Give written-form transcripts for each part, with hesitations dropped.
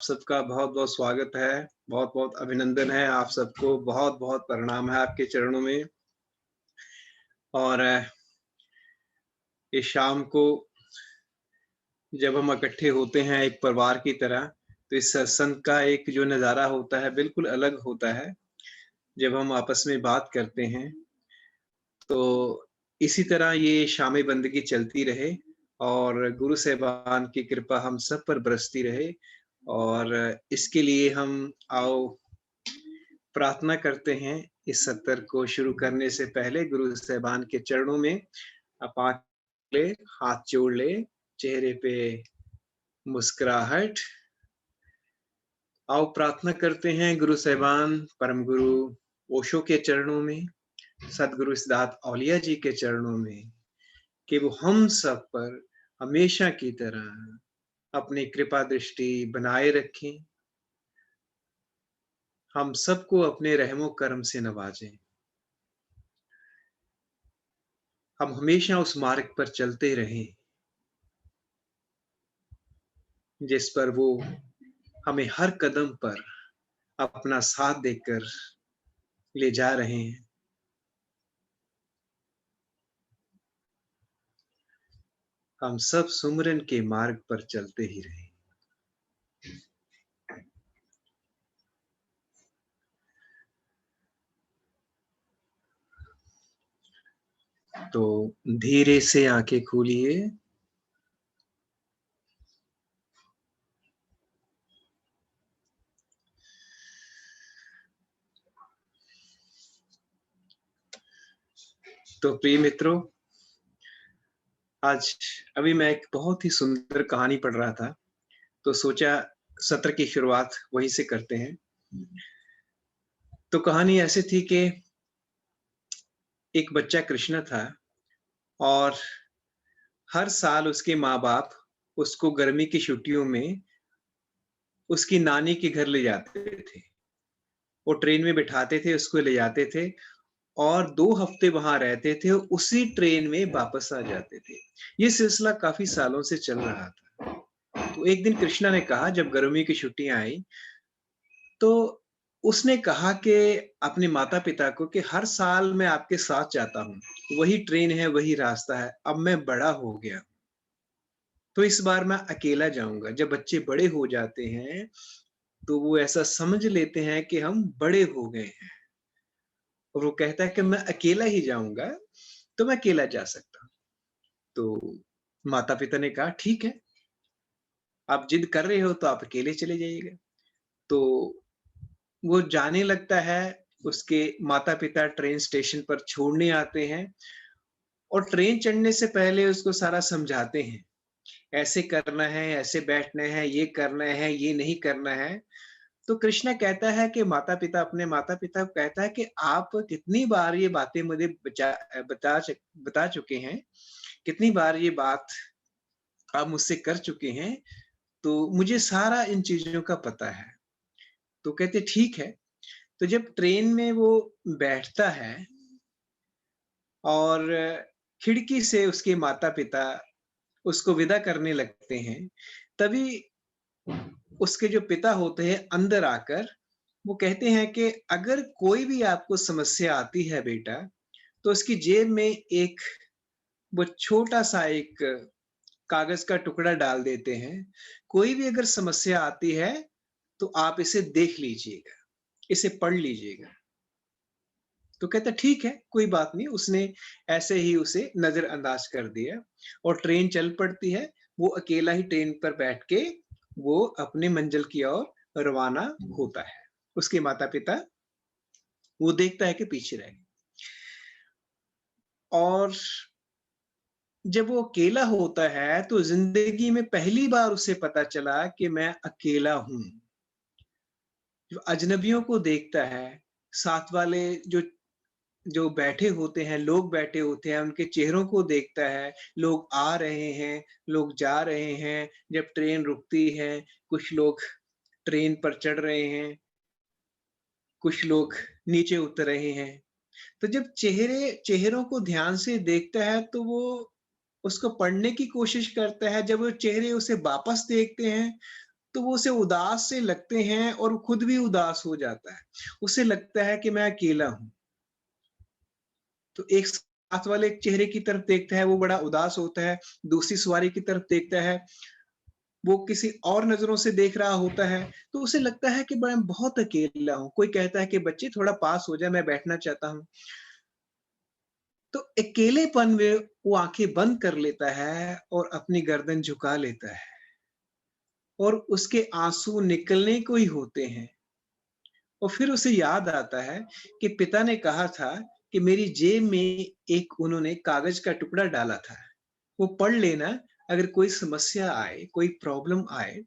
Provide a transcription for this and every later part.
सबका बहुत-बहुत स्वागत है, बहुत-बहुत अभिनंदन है आप सबको, बहुत-बहुत प्रणाम है आपके चरणों में। और इस शाम को जब हम इकट्ठे होते हैं एक परिवार की तरह, तो इस सत्संग का एक जो नज़ारा होता है, बिल्कुल अलग होता है। जब हम आपस में बात करते हैं, तो इसी तरह ये शाम बंदगी चलती रहे और गुरु साहिबान की कृपा हम सब पर बरसती रहे। और इसके लिए हम आओ प्रार्थना करते हैं इस सत्र को शुरू करने से पहले गुरु साहिबान के चरणों में आप आँख ले, हाथ जोड़ ले, चेहरे पे मुस्कुराहट। आओ प्रार्थना करते हैं गुरु साहिबान परम गुरु ओशो के चरणों में, सद्गुरु सिद्धार्थ औलिया जी के चरणों में, कि वो हम सब पर हमेशा की तरह अपनी कृपा दृष्टि बनाए रखें। हम सबको अपने रहमो करम से नवाजें। हम हमेशा उस मार्ग पर चलते रहें जिस पर वो हमें हर कदम पर अपना साथ देकर ले जा रहे हैं। हम सब सुमिरन के मार्ग पर चलते ही रहें। तो धीरे से आंखें खोलिए। तो प्रिय मित्रों, आज अभी मैं एक बहुत ही सुंदर कहानी पढ़ रहा था, तो सोचा सत्र की शुरुआत वहीं से करते हैं। तो कहानी ऐसे थी कि एक बच्चा कृष्ण था और हर साल उसके माँ-बाप उसको गर्मी की छुट्टियों में उसकी नानी के घर ले जाते थे। वो ट्रेन में बिठाते थे, उसको ले जाते थे और 2 हफ्ते वहाँ रहते थे और उसी ट्रेन में वापस आ जाते थे। ये सिलसिला काफ़ी सालों से चल रहा था। तो एक दिन कृष्णा ने कहा जब गर्मी की छुट्टियाँ आई, तो उसने कहा कि अपने माता-पिता को कि हर साल मैं आपके साथ जाता हूँ। वही ट्रेन है, वही रास्ता है। अब मैं बड़ा हो गया, तो इस बार मैं अकेला जाऊँगा। जब बच्चे बड़े हो जाते हैं, तो वो ऐसा समझ लेते हैं कि हम बड़े हो गए हैं और वो कहता है कि मैं अकेला ही जाऊँगा, तो मैं अकेला जा सकता हूँ। तो माता-पिता ने कहा, "ठीक है, आप जिद कर रहे हो तो आप अकेले चले जाइएगा।" तो वो जाने लगता है, उसके माता-पिता ट्रेन स्टेशन पर छोड़ने आते हैं और ट्रेन चढ़ने से पहले उसको सारा समझाते हैं, ऐसे करना है, ऐसे बैठना है, ये करना है, ये नहीं करना है। तो कृष्णा कहता है कि माता-पिता को कहता है कि आप कितनी बार ये बातें मुझे बता चुके हैं, कितनी बार ये बात आप मुझसे कर चुके हैं, तो मुझे सारा इन चीज़ों का पता है। तो कहते ठीक है। तो जब ट्रेन में वो बैठता है और खिड़की से उसके माता-पिता उसको विदा करने लगते हैं, तभी उसके जो पिता होते हैं अंदर आकर वो कहते हैं कि अगर कोई भी आपको समस्या आती है बेटा, तो उसकी जेब में एक वो छोटा-सा एक कागज़ का टुकड़ा डाल देते हैं। कोई भी अगर समस्या आती है, तो आप इसे देख लीजिएगा, इसे पढ़ लीजिएगा। तो कहता ठीक है, कोई बात नहीं। उसने ऐसे ही उसे नज़रअंदाज कर दिया और ट्रेन चल पड़ती है। वो अकेला ही ट्रेन पर बैठ के वो अपनी मंज़िल की ओर रवाना होता है। उसके माता-पिता वो देखता है कि पीछे रह गए और जब वो अकेला होता है, तो ज़िंदगी में पहली बार उसे पता चला कि मैं अकेला हूँ। जो अजनबियों को देखता है, साथ वाले जो जो बैठे होते हैं, लोग बैठे होते हैं, उनके चेहरों को देखता है, लोग आ रहे हैं, लोग जा रहे हैं, जब ट्रेन रुकती है, कुछ लोग ट्रेन पर चढ़ रहे हैं, कुछ लोग नीचे उतर रहे हैं। तो जब चेहरों को ध्यान से देखता है, तो वो उसको पढ़ने की कोशिश करता है, जब वो चेहरे उसे वापस देखते हैं, तो वो उसे उदास से लगते हैं और वो खुद भी उदास हो जाता है। उसे लगता है कि मैं अकेला हूँ। तो एक साथ वाले चेहरे की तरफ देखता है, वो बड़ा उदास होता है, दूसरी सवारी की तरफ देखता है, वो किसी और नज़रों से देख रहा होता है, तो उसे लगता है कि मैं बहुत अकेला हूँ। कोई कहता है कि बच्चे थोड़ा पास हो जाए, मैं बैठना चाहता हूँ। तो अकेलेपन में वो आँखें बंद कर लेता है और अपनी गर्दन झुका लेता है और उसके आँसू निकलने को ही होते हैं। और फिर उसे याद आता है कि पिता ने कहा था कि मेरी जेब में एक उन्होंने कागज़ का टुकड़ा डाला था। वो पढ़ लेना, अगर कोई समस्या आए, कोई प्रॉब्लम आए,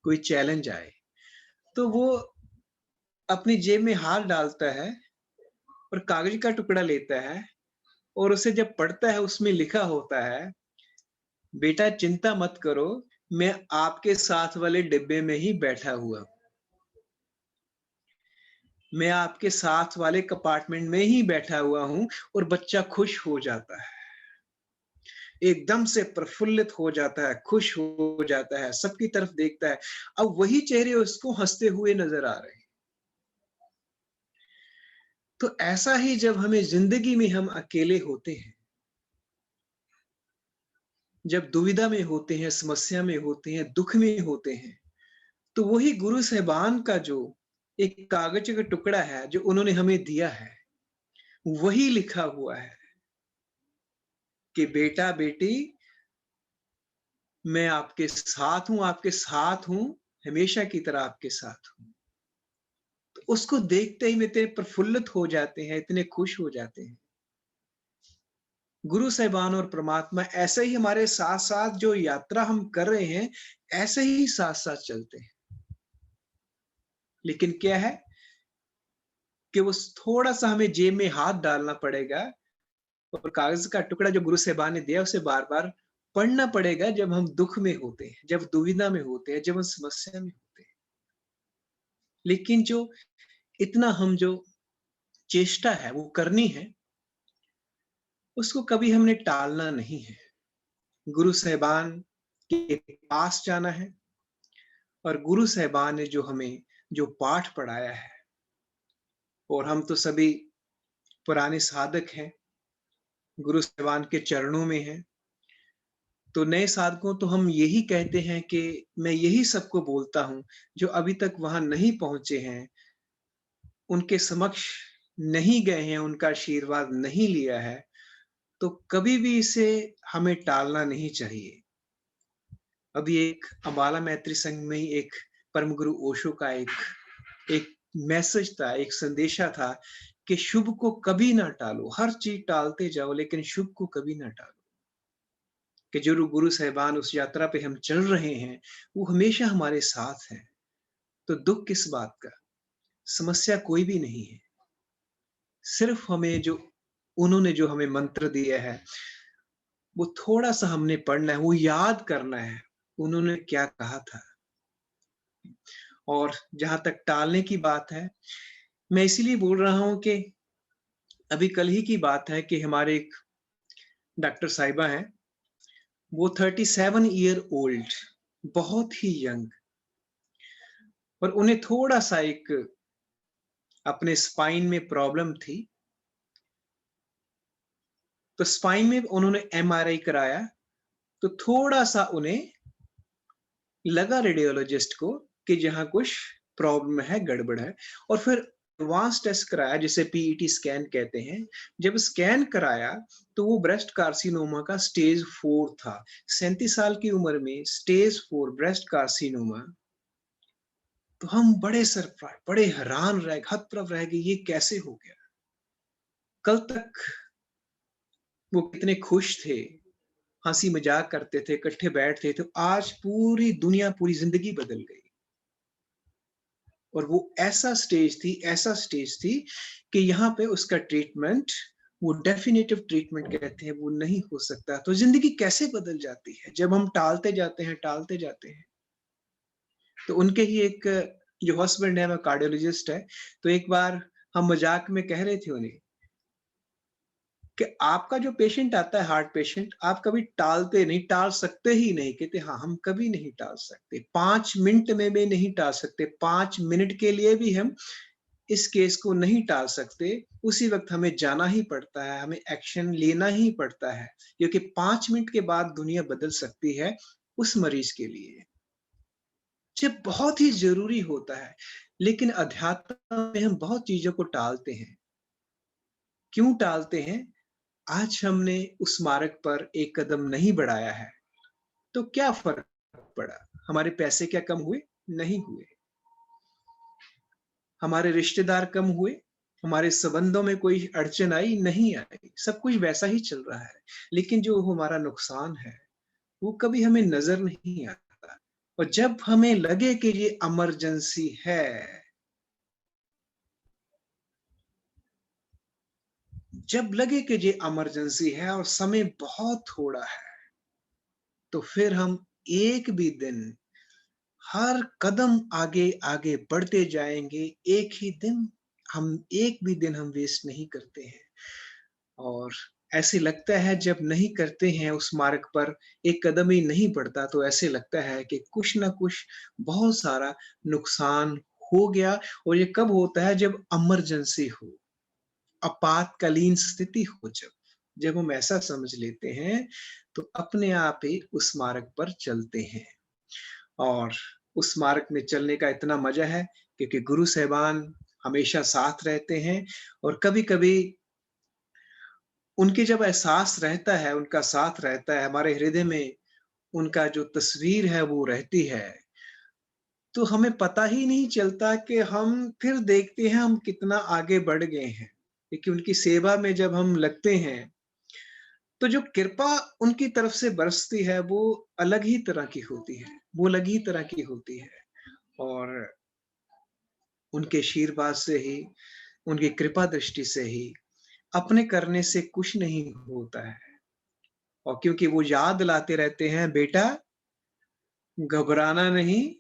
कोई चैलेंज आए। तो वो अपनी जेब में हाथ डालता है और कागज़ का टुकड़ा लेता है और उसे जब पढ़ता है, उसमें लिखा होता है, बेटा चिंता मत करो, मैं आपके साथ वाले डिब्बे में ही बैठा हुआ हूँ। मैं आपके साथ वाले कंपार्टमेंट में ही बैठा हुआ हूँ। और बच्चा खुश हो जाता है। एकदम से प्रफुल्लित हो जाता है, खुश हो जाता है, सबकी तरफ देखता है। अब वही चेहरे उसको हँसते हुए नज़र आ रहे हैं। तो ऐसा ही जब हमें ज़िंदगी में हम अकेले होते हैं, जब दुविधा में होते हैं, समस्या में होते हैं, दुःख में होते हैं, तो वही गुरु साहिबान का जो एक कागज़ का टुकड़ा है, जो उन्होंने हमें दिया है, वही लिखा हुआ है कि बेटा-बेटी, मैं आपके साथ हूँ, हमेशा की तरह आपके साथ हूँ। तो उसको देखते ही हम इतने प्रफुल्लित हो जाते हैं, इतने खुश हो जाते हैं। गुरु साहिबान और परमात्मा ऐसे ही हमारे साथ-साथ जो यात्रा हम कर रहे हैं, ऐसे ही साथ-साथ चलते हैं। लेकिन क्या है कि वो थोड़ा-सा हमें जेब में हाथ डालना पड़ेगा और कागज़ का टुकड़ा जो गुरु साहिबान ने दिया, उसे बार-बार पढ़ना पड़ेगा जब हम दुःख में होते हैं, जब दुविधा में होते हैं, जब हम समस्या में होते हैं। लेकिन जो इतना हम जो चेष्टा है वो करनी है, उसको कभी हमने टालना नहीं है। गुरु साहिबान के पास जाना है और गुरु साहिबान ने जो हमें जो पाठ पढ़ाया है, और हम तो सभी पुराने साधक हैं, गुरु साहिबान के चरणों में हैं। तो नए साधकों तो हम यही कहते हैं कि मैं यही सबको बोलता हूँ, जो अभी तक वहाँ नहीं पहुँचे हैं, उनके समक्ष नहीं गए हैं, उनका आशीर्वाद नहीं लिया है, तो कभी भी इसे हमें टालना नहीं चाहिए। अभी एक अम्बाला मैत्री संघ में ही एक परम गुरु ओशो का एक एक मैसेज था, एक संदेशा था कि शुभ को कभी ना टालो, हर चीज़ टालते जाओ लेकिन शुभ को कभी ना टालो। कि जो गुरु साहिबान उस यात्रा पे हम चल रहे हैं, वो हमेशा हमारे साथ हैं। तो दुःख किस बात का? समस्या कोई भी नहीं है। सिर्फ हमें जो उन्होंने जो हमें मंत्र दिया है, वो थोड़ा-सा हमने पढ़ना है, वो याद करना है, उन्होंने क्या कहा था। और जहाँ तक टालने की बात है, मैं इसीलिए बोल रहा हूँ कि अभी कल ही की बात है कि हमारे एक डॉक्टर साहिबा हैं, वो 37 ईयर ओल्ड, बहुत ही यंग, और उन्हें थोड़ा-सा एक अपने स्पाइन में प्रॉब्लम थी। तो स्पाइन में उन्होंने एमआरआई कराया, तो थोड़ा-सा उन्हें लगा रेडियोलॉजिस्ट को कि जहाँ कुछ प्रॉब्लम है, गड़बड़ है। और फिर एडवांस टेस्ट कराया, जिसे पीईटी स्कैन कहते हैं। जब स्कैन कराया तो वो ब्रेस्ट कार्सिनोमा का स्टेज 4 था। 37 साल की उम्र में स्टेज 4 ब्रेस्ट कार्सिनोमा। तो हम बड़े सरप्राइज़, बड़े हैरान रह गए, हतप्रभ रह गए, ये कैसे हो गया? कल तक वो कितने खुश थे, हँसी-मज़ाक करते थे, इकट्ठे बैठते थे, तो आज पूरी दुनिया, पूरी ज़िंदगी बदल गई। और वो ऐसा स्टेज थी कि यहाँ पे उसका ट्रीटमेंट, वो डेफिनिटिव ट्रीटमेंट कहते हैं, वो नहीं हो सकता। तो ज़िंदगी कैसे बदल जाती है, जब हम टालते जाते हैं, टालते जाते हैं। तो उनके ही एक जो हस्बैंड है, वो कार्डियोलॉजिस्ट है, तो एक बार हम मज़ाक में कह रहे थे उन्हें कि आपका जो पेशेंट आता है, हार्ट पेशेंट, आप कभी टालते नहीं, टाल सकते ही नहीं। कहते हाँ, हम कभी नहीं टाल सकते, 5 मिनट में भी नहीं टाल सकते, 5 मिनट के लिए भी हम इस केस को नहीं टाल सकते। उसी वक्त हमें जाना ही पड़ता है, हमें एक्शन लेना ही पड़ता है, क्योंकि 5 मिनट के बाद दुनिया बदल सकती है उस मरीज के लिए। ये बहुत ही जरूरी होता है। लेकिन अध्यात्म में हम बहुत चीजों को टालते हैं। क्यों टालते हैं? आज हमने उस मार्ग पर एक कदम नहीं बढ़ाया है, तो क्या फर्क पड़ा? हमारे पैसे क्या कम हुए? नहीं हुए। हमारे रिश्तेदार कम हुए? हमारे संबंधों में कोई अड़चन आई? नहीं आई। सब कुछ वैसा ही चल रहा है। लेकिन जो हमारा नुकसान है, वो कभी हमें नजर नहीं आता। और जब हमें लगे कि ये इमरजेंसी है, जब लगे कि ये इमरजेंसी है और समय बहुत थोड़ा है, तो फिर हम एक भी दिन, हर कदम आगे आगे बढ़ते जाएंगे। एक ही दिन, हम एक भी दिन हम वेस्ट नहीं करते हैं। और ऐसे लगता है जब नहीं करते हैं उस मार्ग पर, एक कदम ही नहीं बढ़ता, तो ऐसे लगता है कि कुछ ना कुछ बहुत सारा नुकसान हो गया। और ये कब होता है? जब इमरजेंसी हो, आपातकालीन स्थिति हो। जब हम ऐसा समझ लेते हैं, तो अपने आप ही उस मार्ग पर चलते हैं। और उस मार्ग में चलने का इतना मजा है, क्योंकि गुरु साहिबान हमेशा साथ रहते हैं। और कभी-कभी उनके जब एहसास रहता है, उनका साथ रहता है, हमारे हृदय में उनका जो तस्वीर है वो रहती है, तो हमें पता ही नहीं चलता कि हम फिर देखते हैं हम कितना आगे बढ़ गए हैं। क्योंकि उनकी सेवा में जब हम लगते हैं, तो जो कृपा उनकी तरफ से बरसती है, वो अलग ही तरह की होती है, वो अलग ही तरह की होती है। और उनके आशीर्वाद से ही, उनकी कृपा दृष्टि से ही, अपने करने से कुछ नहीं होता है। और क्योंकि वो याद दिलाते रहते हैं, बेटा घबराना नहीं,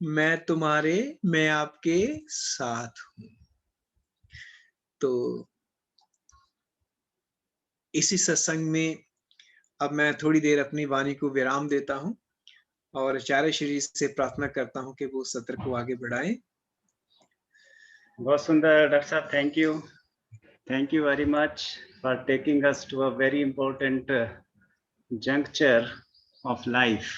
मैं आपके साथ हूँ। तो इसी सत्संग में अब मैं थोड़ी देर अपनी वाणी को विराम देता हूँ और आचार्य श्री से प्रार्थना करता हूँ कि वो सत्र को आगे बढ़ाएं। बहुत सुंदर डॉक्टर साहब, thank you very much for taking us to a very important juncture of life.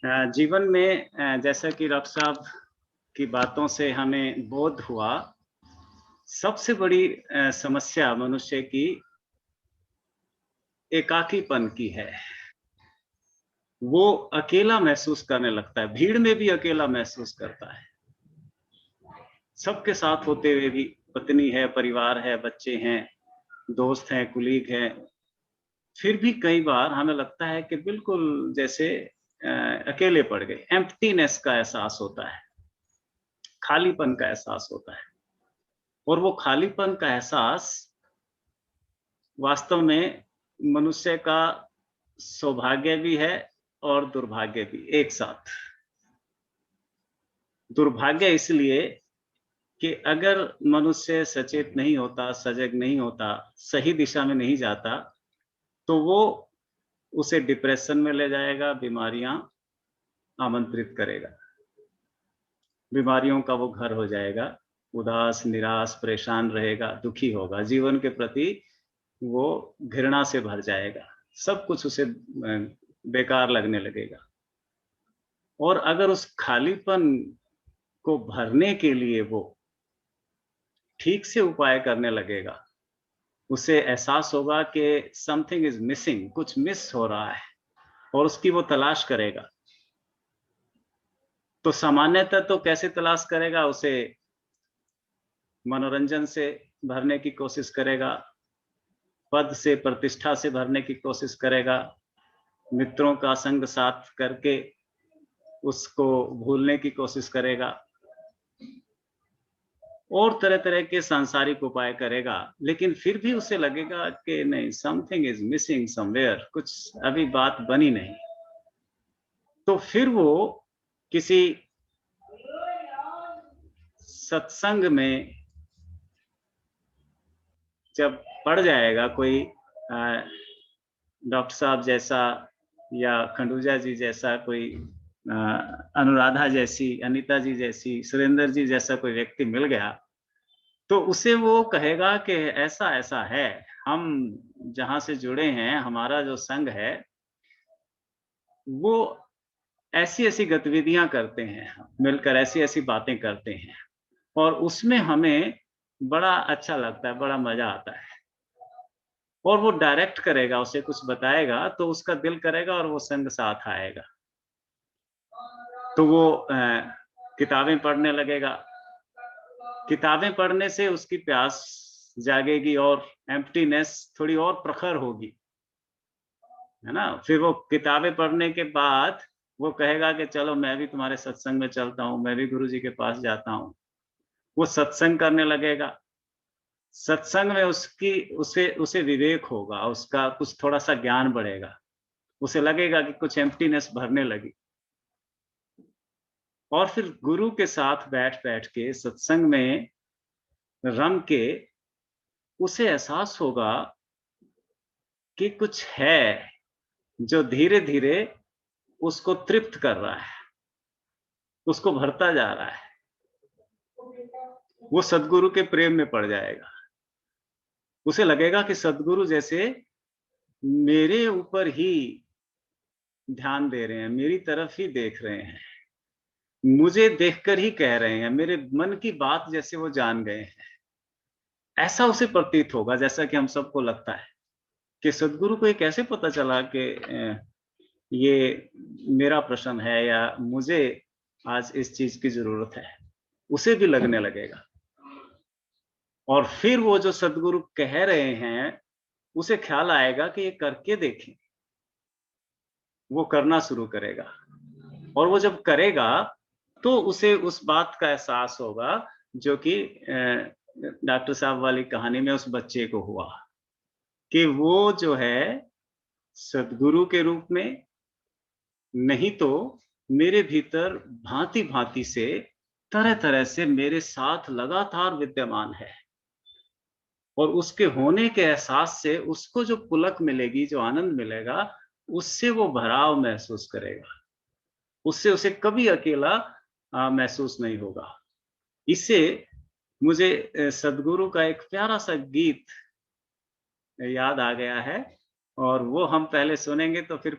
जीवन में जैसा कि डॉक्टर साहब की बातों से हमें बोध हुआ, सबसे बड़ी समस्या मनुष्य की एकाकीपन की है। वो अकेला महसूस करने लगता है, भीड़ में भी अकेला महसूस करता है। सबके साथ होते हुए भी, पत्नी है, परिवार है, बच्चे हैं, दोस्त हैं, कुलीग हैं, फिर भी कई बार हमें लगता है कि बिल्कुल जैसे अकेले पड़ गए। एम्प्टीनेस का एहसास होता है, खालीपन का एहसास होता है। और वो खालीपन का एहसास वास्तव में मनुष्य का सौभाग्य भी है और दुर्भाग्य भी एक साथ। दुर्भाग्य इसलिए कि अगर मनुष्य सचेत नहीं होता, सजग नहीं होता, सही दिशा में नहीं जाता, तो वो उसे डिप्रेशन में ले जाएगा, बीमारियां आमंत्रित करेगा, बीमारियों का वो घर हो जाएगा, उदास, निराश, परेशान रहेगा, दुखी होगा, जीवन के प्रति वो घृणा से भर जाएगा, सब कुछ उसे बेकार लगने लगेगा। और अगर उस खालीपन को भरने के लिए वो ठीक से उपाय करने लगेगा, उसे एहसास होगा कि समथिंग इज मिसिंग, कुछ मिस हो रहा है, और उसकी वो तलाश करेगा। तो सामान्यतः तो कैसे तलाश करेगा? उसे मनोरंजन से भरने की कोशिश करेगा, पद से, प्रतिष्ठा से भरने की कोशिश करेगा, मित्रों का संग साथ करके उसको भूलने की कोशिश करेगा, और तरह तरह के सांसारिक उपाय करेगा। लेकिन फिर भी उसे लगेगा कि नहीं, समथिंग इज मिसिंग समवेयर, कुछ अभी बात बनी नहीं। तो फिर वो किसी सत्संग में जब पड़ जाएगा कोई डॉक्टर साहब जैसा या खंडूजा जी जैसा, कोई अनुराधा जैसी, अनीता जी जैसी, सुरेंद्र जी जैसा कोई व्यक्ति मिल गया, तो उसे वो कहेगा कि ऐसा ऐसा है, हम जहां से जुड़े हैं, हमारा जो संघ है वो ऐसी ऐसी गतिविधियां करते हैं, मिलकर ऐसी ऐसी बातें करते हैं, और उसमें हमें बड़ा अच्छा लगता है, बड़ा मजा आता है। और वो डायरेक्ट करेगा, उसे कुछ बताएगा तो उसका दिल करेगा और वो संग साथ आएगा। तो वो किताबें पढ़ने लगेगा। किताबें पढ़ने से उसकी प्यास जागेगी और एम्प्टीनेस थोड़ी और प्रखर होगी, है ना। फिर वो किताबें पढ़ने के बाद वो कहेगा कि चलो मैं भी तुम्हारे सत्संग में चलता हूँ, मैं भी गुरुजी के पास जाता हूँ। वो सत्संग करने लगेगा। सत्संग में उसे विवेक होगा, उसका कुछ थोड़ा सा ज्ञान बढ़ेगा, उसे लगेगा कि कुछ एम्प्टीनेस भरने लगी। और फिर गुरु के साथ बैठ बैठ के सत्संग में रम के उसे एहसास होगा कि कुछ है जो धीरे धीरे उसको तृप्त कर रहा है, उसको भरता जा रहा है। वो सद्गुरु के प्रेम में पड़ जाएगा। उसे लगेगा कि सद्गुरु जैसे मेरे ऊपर ही ध्यान दे रहे हैं, मेरी तरफ ही देख रहे हैं, मुझे देखकर ही कह रहे हैं, मेरे मन की बात जैसे वो जान गए हैं। ऐसा उसे प्रतीत होगा, जैसा कि हम सबको लगता है कि सद्गुरु को ये कैसे पता चला कि ये मेरा प्रश्न है या मुझे आज इस चीज की जरूरत है। उसे भी लगने लगेगा। और फिर वो जो सद्गुरु कह रहे हैं उसे ख्याल आएगा कि ये करके देखें। वो करना शुरू करेगा, और वो जब करेगा तो उसे उस बात का एहसास होगा जो कि डॉक्टर साहब वाली कहानी में उस बच्चे को हुआ, कि वो जो है सद्गुरु के रूप में नहीं तो मेरे भीतर भांति भांति से, तरह तरह से मेरे साथ लगातार विद्यमान है। और उसके होने के एहसास से उसको जो पुलक मिलेगी, जो आनंद मिलेगा, उससे वो भराव महसूस करेगा। उससे उसे कभी अकेला महसूस नहीं होगा। इससे मुझे सद्गुरु का एक प्यारा सा गीत याद आ गया है, और वो हम पहले सुनेंगे तो फिर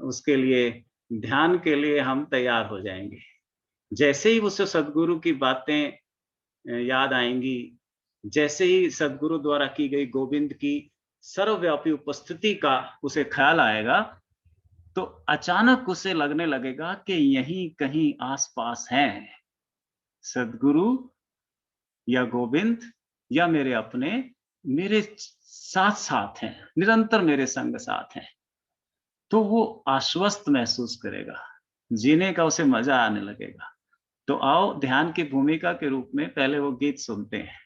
उसके लिए ध्यान के लिए हम तैयार हो जाएंगे। जैसे ही उसे सद्गुरु की बातें याद आएंगी, जैसे ही सद्गुरु द्वारा की गई गोविंद की सर्वव्यापी उपस्थिति का उसे ख्याल आएगा, तो अचानक उसे लगने लगेगा कि यहीं कहीं आसपास हैं सद्गुरु या गोविंद या मेरे अपने, मेरे साथ साथ हैं, निरंतर मेरे संग साथ हैं। तो वो आश्वस्त महसूस करेगा, जीने का उसे मजा आने लगेगा। तो आओ ध्यान की भूमिका के रूप में पहले वो गीत सुनते हैं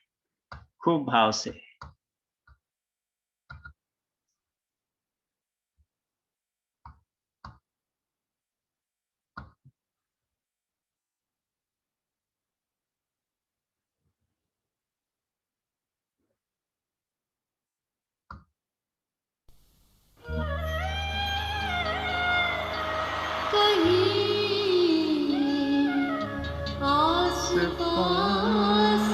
खूब भाव से। कहीं आस पास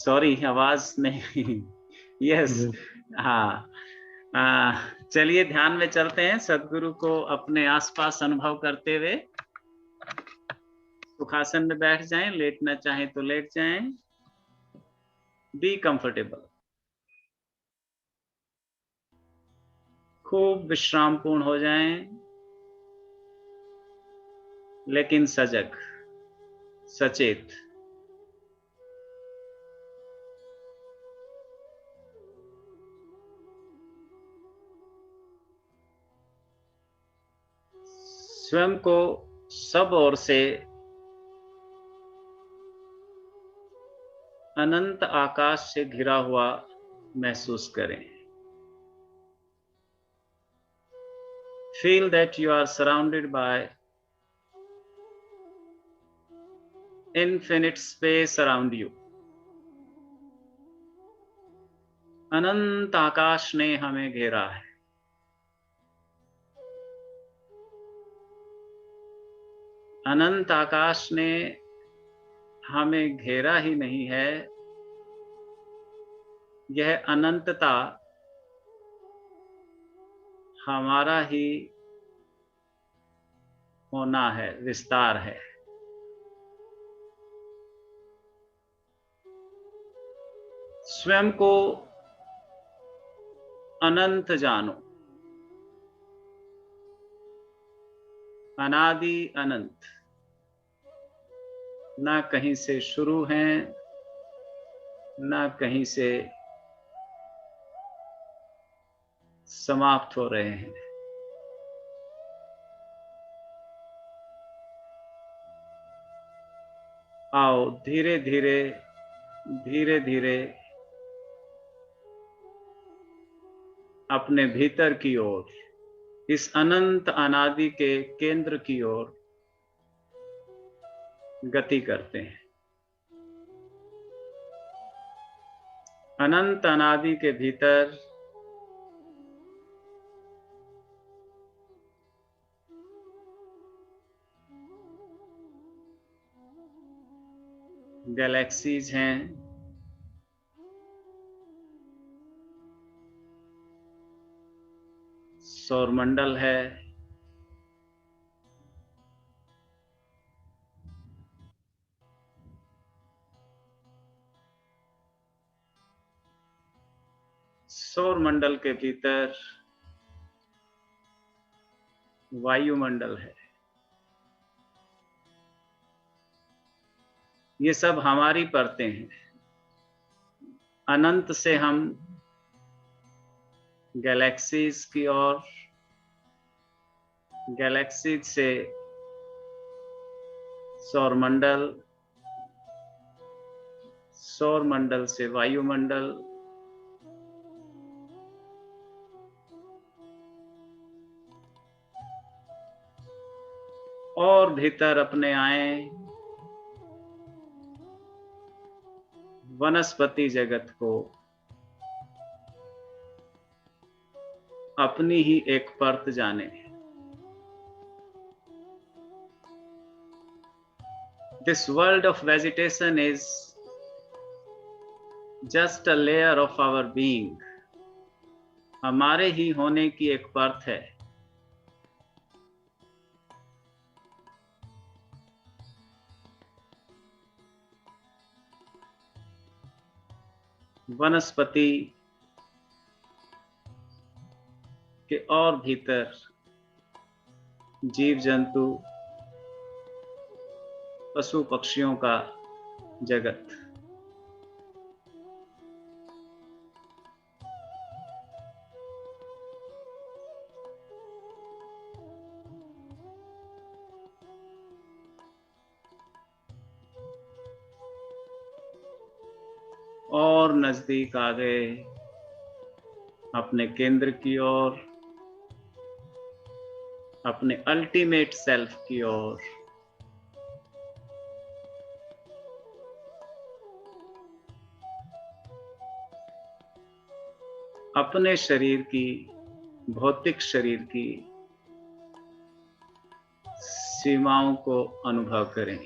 सॉरी, आवाज नहीं। यस, हाँ। चलिए ध्यान में चलते हैं। सदगुरु को अपने आसपास अनुभव करते हुए सुखासन में बैठ जाएं, लेटना चाहें तो लेट जाएं। Be comfortable. खूब विश्रामपूर्ण हो जाएं, लेकिन सजग, सचेत। स्वयं को सब ओर से अनंत आकाश से घिरा हुआ महसूस करें। Feel that you are surrounded by infinite space around you. अनंत आकाश ने हमें घेरा है। अनंत आकाश ने हमें घेरा ही नहीं है, यह अनंतता हमारा ही होना है, विस्तार है। स्वयं को अनंत जानो, अनादि अनंत। ना कहीं से शुरू हैं, ना कहीं से समाप्त हो रहे हैं। आओ धीरे धीरे धीरे धीरे अपने भीतर की ओर, इस अनंत अनादि के केंद्र की ओर गति करते हैं। अनंत अनादि के भीतर गैलेक्सीज हैं, सौरमंडल है, सौरमंडल के भीतर वायुमंडल है। ये सब हमारी परतें हैं। अनंत से हम गैलेक्सीज की ओर, गैलेक्सीज से सौरमंडल, सौरमंडल से वायुमंडल, और भीतर अपने आए वनस्पति जगत को अपनी ही एक परत जाने। This world of vegetation is just a layer of our being. हमारे ही होने की एक परत है। वनस्पति के और भीतर जीव जंतु, पशु पक्षियों का जगत। और नजदीक आ गए अपने केंद्र की ओर, अपने अल्टीमेट सेल्फ की ओर। अपने शरीर की, भौतिक शरीर की सीमाओं को अनुभव करें।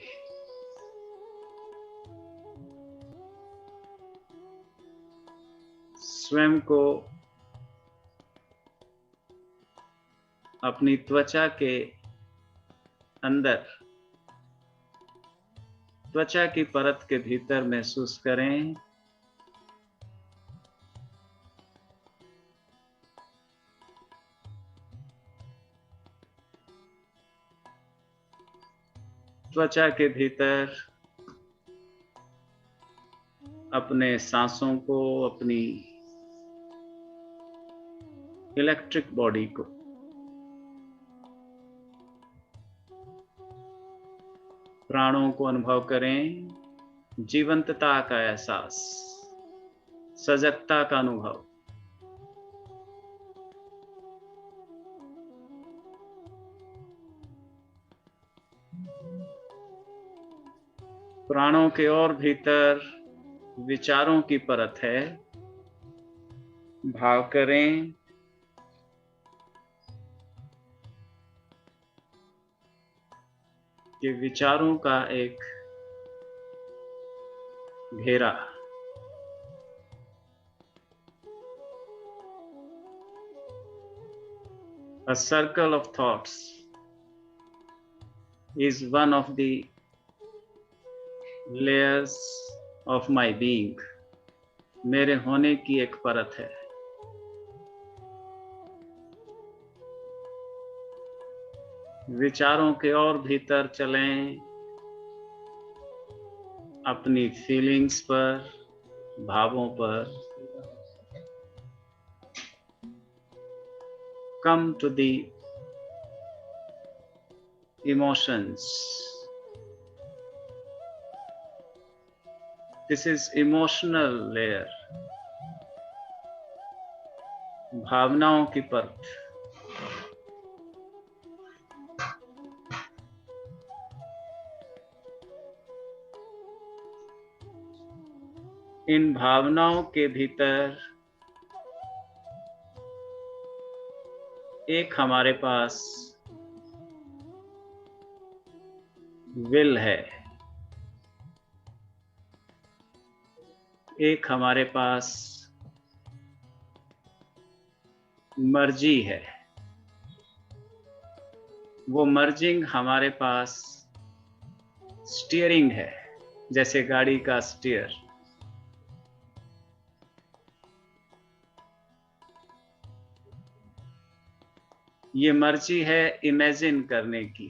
स्वयं को अपनी त्वचा के अंदर, त्वचा की परत के भीतर महसूस करें। त्वचा के भीतर अपने सांसों को, अपनी इलेक्ट्रिक बॉडी को, प्राणों को अनुभव करें। जीवंतता का एहसास, सजगता का अनुभव। प्राणों के और भीतर विचारों की परत है। भाव करें कि विचारों का एक घेरा, a circle of thoughts is one of the layers of my being. मेरे होने की एक परत है। विचारों के और भीतर चलें, अपनी फीलिंग्स पर, भावों पर। Come to the emotions. This is emotional layer. भावनाओं की परत। इन भावनाओं के भीतर एक हमारे पास विल है, एक हमारे पास मर्जी है। वो मर्जिंग हमारे पास स्टीयरिंग है, जैसे गाड़ी का स्टीयर। ये मर्जी है इमेजिन करने की।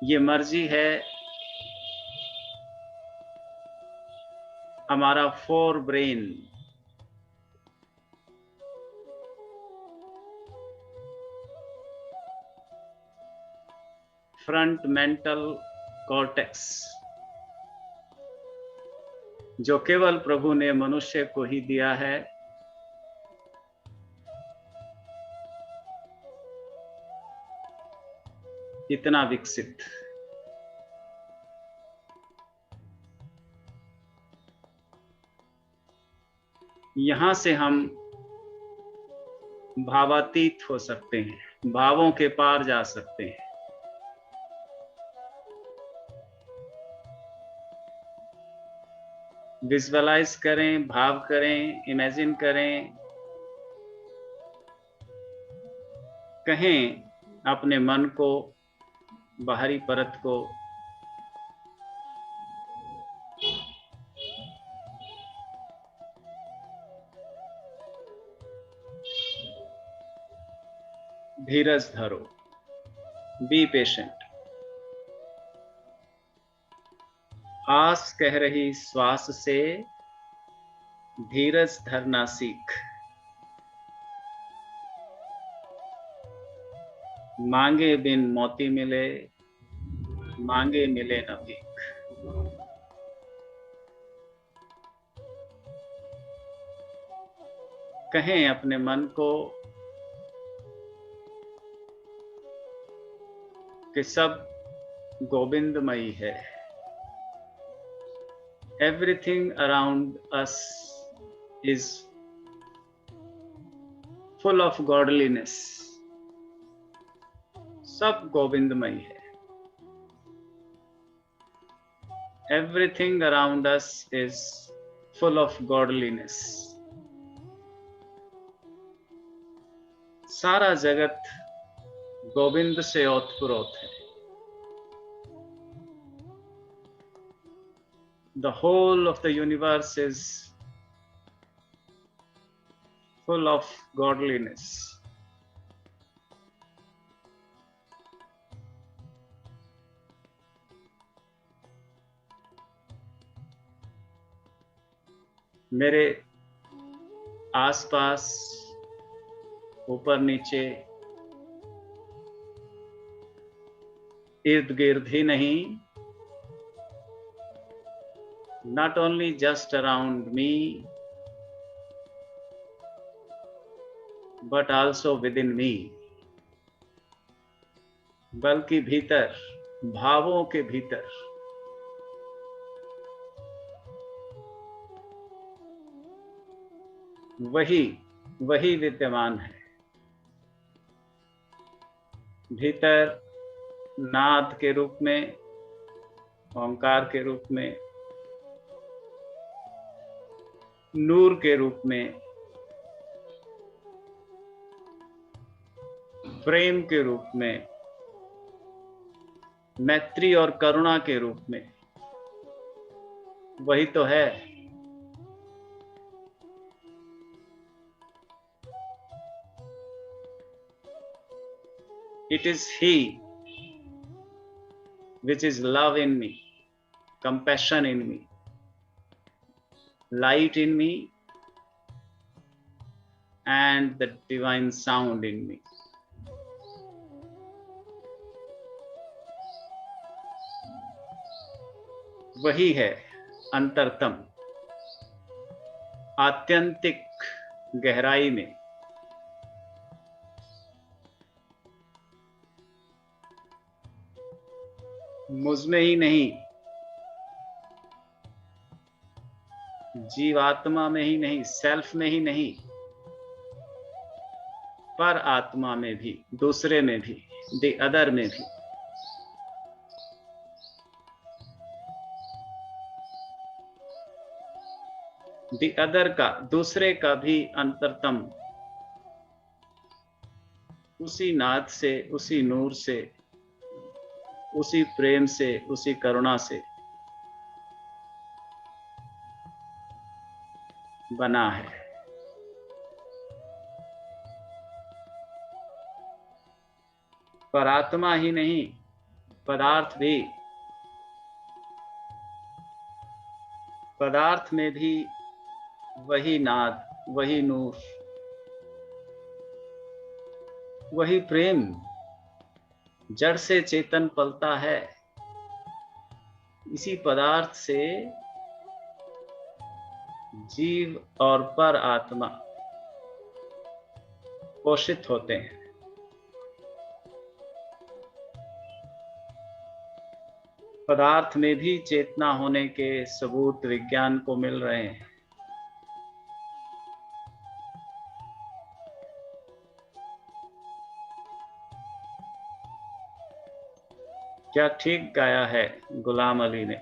ये मर्जी है हमारा fore brain, front mental cortex, जो केवल प्रभु ने मनुष्य को ही दिया है। इतना विकसित। यहां से हम भावातीत हो सकते हैं, भावों के पार जा सकते हैं। विजुअलाइज करें, भाव करें, इमेजिन करें, कहें अपने मन को, बाहरी परत को, धीरज धरो, बी पेशेंट। आस कह रही श्वास से धीरज धरना सीख। मांगे बिन मोती मिले, मांगे मिले न भीख। कहें अपने मन को कि सब गोविंदमयी है। Everything around us is full of godliness. सब गोविंदमयी है। Everything around us is full of godliness. सारा जगत गोविंद से ओतप्रोत है. The whole of the universe is full of godliness. मेरे आसपास, ऊपर नीचे, इर्द गिर्द ही नहीं, not only just around me, but also within me, बल्कि भीतर, भावों के भीतर वही विद्यमान है. भीतर नाद के रूप में, ओंकार के रूप में, नूर के रूप में, प्रेम के रूप में, मैत्री और करुणा के रूप में, वही तो है. It is He which is love in me, compassion in me, light in me, and the divine sound in me. वही है अंतरतम, आत्यंतिक गहराई में. मुझमें ही नहीं, जीवात्मा में ही नहीं, सेल्फ में ही नहीं, पर आत्मा में भी, दूसरे में भी, द अदर में भी. द अदर का, दूसरे का भी अंतरतम उसी नाद से, उसी नूर से, उसी प्रेम से, उसी करुणा से बना है. पर आत्मा ही नहीं, पदार्थ भी, पदार्थ में भी वही नाद, वही नूर, वही प्रेम. जड़ से चेतन पलता है, इसी पदार्थ से जीव और पर आत्मा पोषित होते हैं. पदार्थ में भी चेतना होने के सबूत विज्ञान को मिल रहे हैं. क्या ठीक गाया है गुलाम अली ने.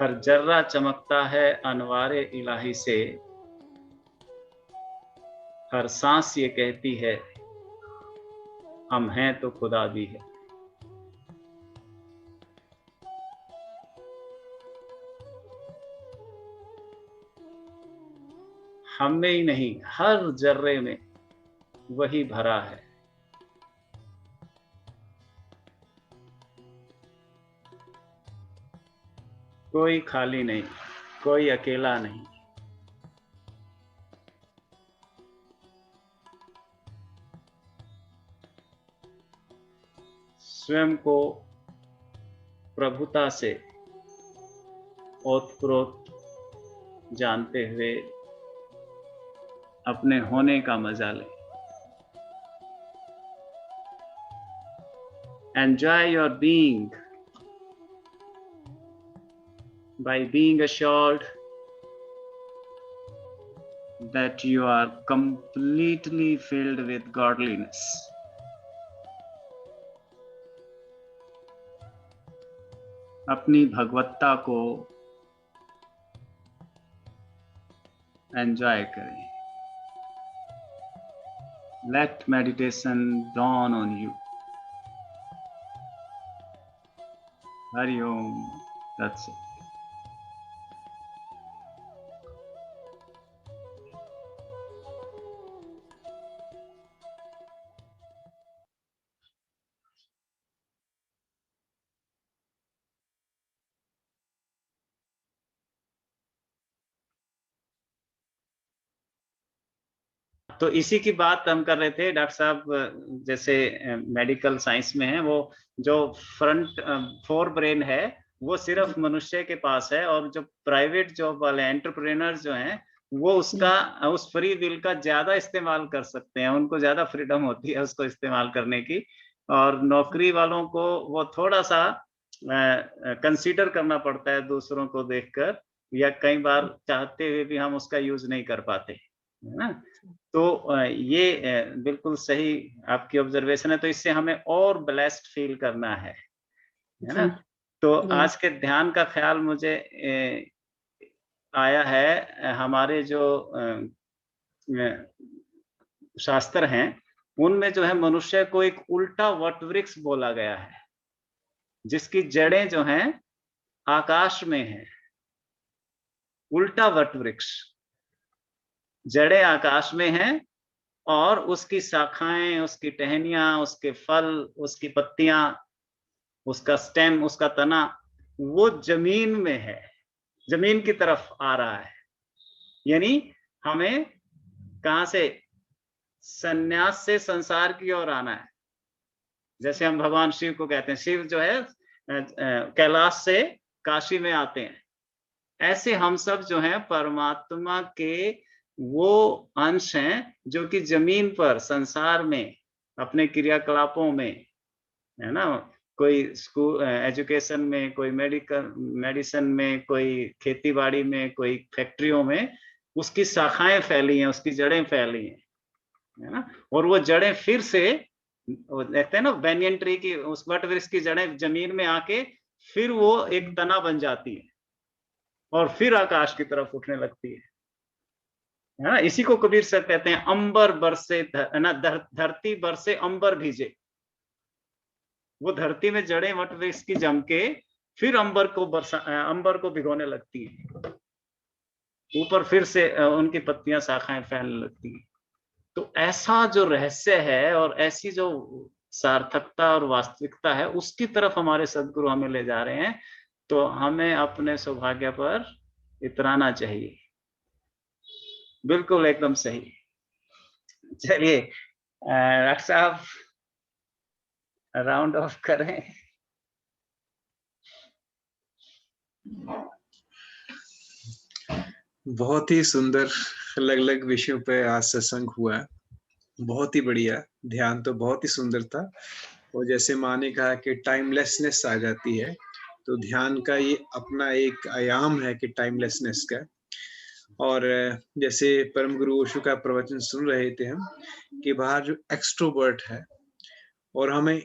हर जर्रा चमकता है अनवारे इलाही से, हर सांस ये कहती है हम हैं तो खुदा भी है. हम में ही नहीं, हर जर्रे में वही भरा है. कोई खाली नहीं, कोई अकेला नहीं. स्वयं को प्रभुता से ओतप्रोत जानते हुए अपने होने का मजा लें. Enjoy your being by being assured that you are completely filled with godliness. अपनी भगवत्ता को एंजॉय करें। Let meditation dawn on you. Hari Om. That's it. तो इसी की बात हम कर रहे थे डॉक्टर साहब, जैसे मेडिकल साइंस में है, वो जो फ्रंट फोर ब्रेन है वो सिर्फ मनुष्य के पास है, और जो प्राइवेट जॉब वाले एंटरप्रेन्योर्स जो हैं वो उसका उस फ्री विल का ज्यादा इस्तेमाल कर सकते हैं, उनको ज्यादा फ्रीडम होती है उसको इस्तेमाल करने की, और नौकरी वालों को वो थोड़ा सा कंसीडर करना पड़ता है दूसरों को देखकर, या कई बार चाहते हुए भी हम उसका यूज नहीं कर पाते, है ना। तो ये बिल्कुल सही आपकी ऑब्जर्वेशन है, तो इससे हमें और ब्लेस्ड फील करना है ना। तो आज के ध्यान का ख्याल मुझे आया है, हमारे जो शास्त्र हैं उनमें जो है मनुष्य को एक उल्टा वटवृक्ष बोला गया है, जिसकी जड़ें जो हैं आकाश में हैं। उल्टा वटवृक्ष, जड़ें आकाश में हैं और उसकी शाखाएं, उसकी टहनियां, उसके फल, उसकी पत्तियां, उसका स्टेम, उसका तना वो जमीन में है, जमीन की तरफ आ रहा है। यानी हमें कहां से, संन्यास से संसार की ओर आना है। जैसे हम भगवान शिव को कहते हैं, शिव जो है कैलाश से काशी में आते हैं, ऐसे हम सब जो हैं परमात्मा के वो अंश हैं जो कि जमीन पर संसार में अपने क्रियाकलापों में, है ना, कोई स्कूल एजुकेशन में, कोई मेडिसिन में, कोई खेती बाड़ी में, कोई फैक्ट्रियों में उसकी शाखाएं फैली हैं, उसकी जड़ें फैली हैं, है ना। और वो जड़ें फिर से, देखते हैं ना बैनियन ट्री की, उस वट वृक्ष की जड़ें जमीन में आके फिर वो एक तना बन जाती है और फिर आकाश की तरफ उठने लगती है ना। इसी को कबीर साहब कहते हैं अंबर बरसे, ना धरती बरसे अंबर भीजे। वो धरती में जड़ें वट वृक्ष की जम के फिर अंबर को भिगोने लगती है, ऊपर फिर से उनकी पत्तियां शाखाएं फैलने लगती हैं। तो ऐसा जो रहस्य है और ऐसी जो सार्थकता और वास्तविकता है उसकी तरफ हमारे सदगुरु हमें ले जा रहे हैं, तो हमें अपने सौभाग्य पर इतराना चाहिए। बिल्कुल एकदम सही। चलिए डॉक्टर साहब राउंड ऑफ करें। बहुत ही सुंदर अलग अलग विषयों पे आज सत्संग हुआ, बहुत ही बढ़िया। ध्यान तो बहुत ही सुंदर था, और जैसे माँ ने कहा कि टाइमलेसनेस आ जाती है, तो ध्यान का ये अपना एक आयाम है कि टाइमलेसनेस का। और जैसे परम गुरु ओशो का प्रवचन सुन रहे थे हम, कि बाहर जो एक्सट्रोवर्ट है और हमें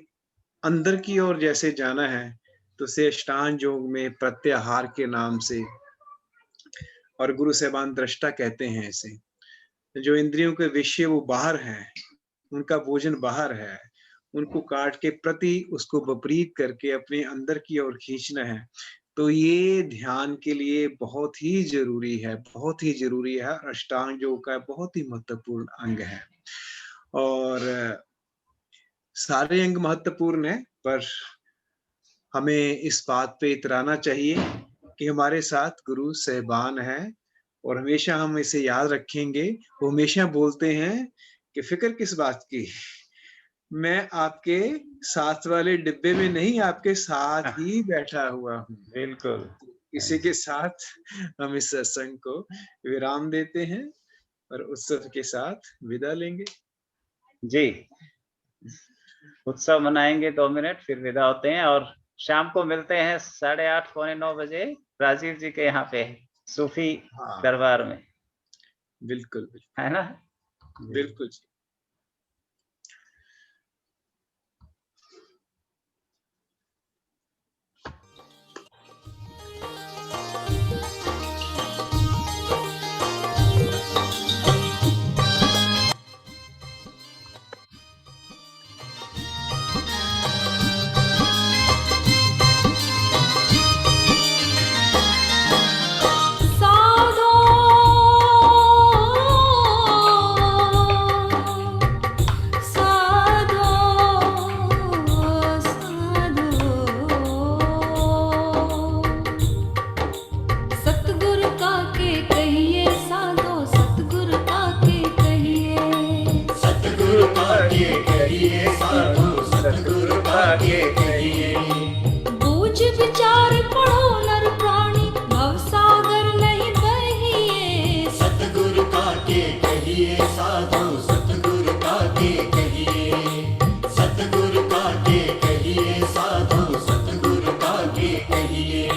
अंदर की ओर जैसे जाना है, तो से अष्टांग योग में प्रत्याहार के नाम से, और गुरु साहिबान दृष्टा कहते हैं इसे, जो इंद्रियों के विषय वो बाहर हैं, उनका भोजन बाहर है, उनको काट के प्रति उसको विपरीत करके अपने अंदर की ओर खींचना है। तो ये ध्यान के लिए बहुत ही जरूरी है, बहुत ही जरूरी है। अष्टांग योग का बहुत ही महत्वपूर्ण अंग है, और सारे अंग महत्वपूर्ण है, पर हमें इस बात पे इतराना चाहिए कि हमारे साथ गुरु साहिबान हैं, और हमेशा हम इसे याद रखेंगे। वो हमेशा बोलते हैं कि फिक्र किस बात की, मैं आपके साथ वाले डिब्बे में नहीं, आपके साथ ही बैठा हुआ हूँ। बिल्कुल। इसी के साथ हम इस सत्संग को विराम देते हैं और उत्सव के साथ विदा लेंगे। जी, उत्सव मनाएंगे 2 मिनट, फिर विदा होते हैं, और शाम को मिलते हैं 8:30 पौने 9 बजे राजीव जी के यहाँ पे सूफी हाँ, दरबार में, बिल्कुल बिल्कुल, है ना। बिल्कुल जी। के कहिए साधु, सतगुरु का के कहिए। बूझ विचार पढ़ो नर प्राणी, भव सागर नहीं बहिए। सतगुरु का के कहिए साधु, सतगुरु का के कहिए। सतगुरु का के कहिए साधु, सतगुरु का के कहिए।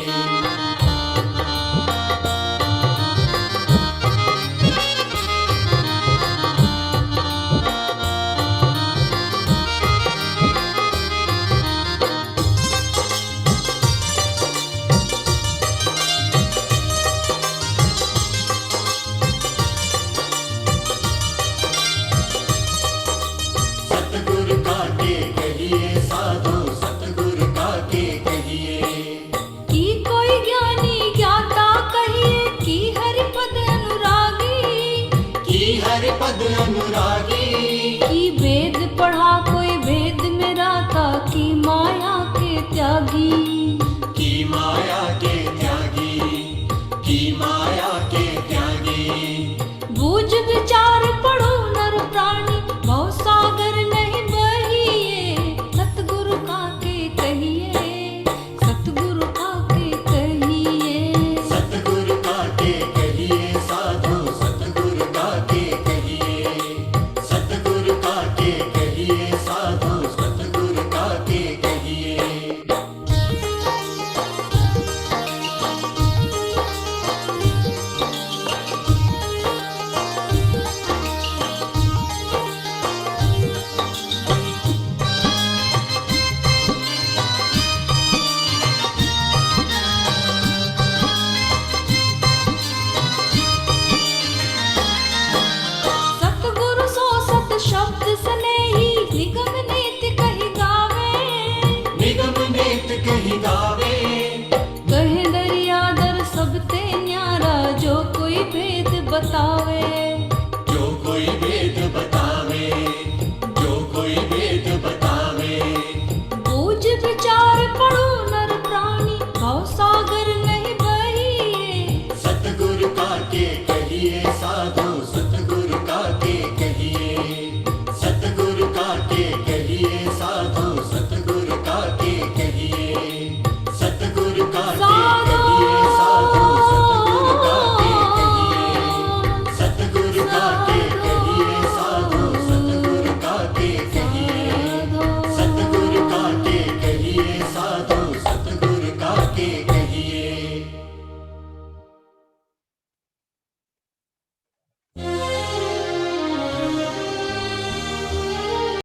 सतगुरु का के कहिए साधु, सतगुरु का के कहिए। की कोई ज्ञानी ज्ञाता कहिए, की हरि पद अनुरागी। की हरि पद अनुरागी। की वेद पढ़ा कोई वेद में राता, की माया के त्यागी। की माया के त्यागी। की माया के त्यागी। बूझ विचार पढ़ो नर प्राणी, भव सागर नहीं बहिए। सतगुरु का के कहिए, सतगुरु का के कहिए। सतगुरु का के कहिए साधु, सतगुरु का के कहिए। सतगुरु का के कहिए साधु, सतगुरु का के कहिए। सतगुरु सो सत शब्द स्नेही, निगम नीति कही गावे। निगम नेत कही गावे। कहे दरियादर सबते न्यारा, जो कोई भेद बतावे। जो कोई वेद बतावे। जो कोई वेद बतावे। बूझ विचार पढ़ो नर प्राणी, भव सागर नहीं बहिए। सतगुरु का के कहिए साधु,